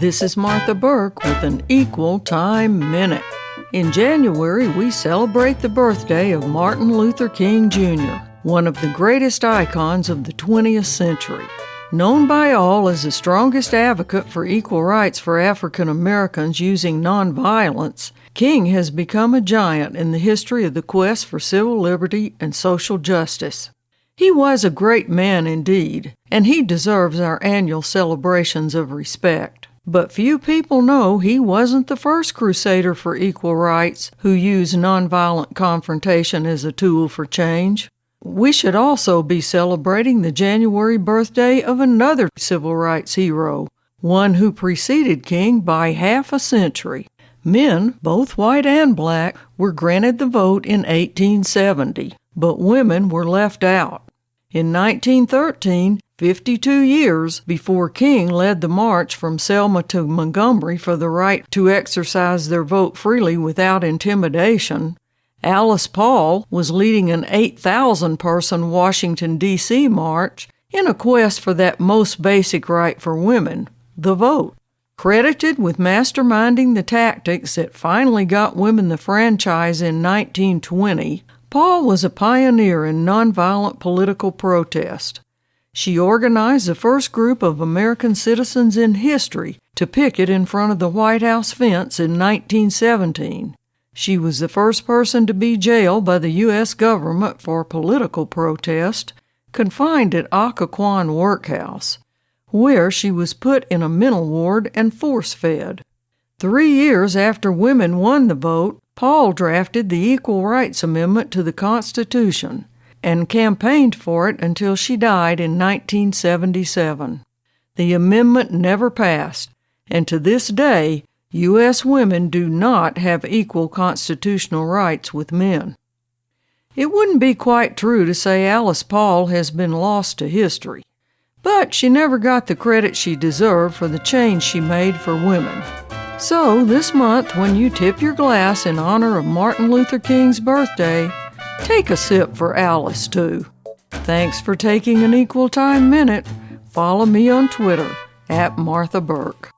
This is Martha Burk with an Equal Time Minute. In January, we celebrate the birthday of Martin Luther King Jr., one of the greatest icons of the 20th century. Known by all as the strongest advocate for equal rights for African Americans using nonviolence, King has become a giant in the history of the quest for civil liberty and social justice. He was a great man indeed, and he deserves our annual celebrations of respect. But few people know he wasn't the first crusader for equal rights who used nonviolent confrontation as a tool for change. We should also be celebrating the January birthday of another civil rights hero, one who preceded King by half a century. Men, both white and black, were granted the vote in 1870, but women were left out. In 1913, 52 years before King led the march from Selma to Montgomery for the right to exercise their vote freely without intimidation, Alice Paul was leading an 8,000-person Washington, D.C. march in a quest for that most basic right for women, the vote. Credited with masterminding the tactics that finally got women the franchise in 1920, Paul was a pioneer in nonviolent political protest. She organized the first group of American citizens in history to picket in front of the White House fence in 1917. She was the first person to be jailed by the U.S. government for political protest, confined at Occoquan Workhouse, where she was put in a mental ward and force-fed. 3 years after women won the vote, Paul drafted the Equal Rights Amendment to the Constitution and campaigned for it until she died in 1977. The amendment never passed, and to this day, U.S. women do not have equal constitutional rights with men. It wouldn't be quite true to say Alice Paul has been lost to history, but she never got the credit she deserved for the change she made for women. So this month, when you tip your glass in honor of Martin Luther King's birthday, take a sip for Alice, too. Thanks for taking an Equal Time Minute. Follow me on Twitter @Martha Burk.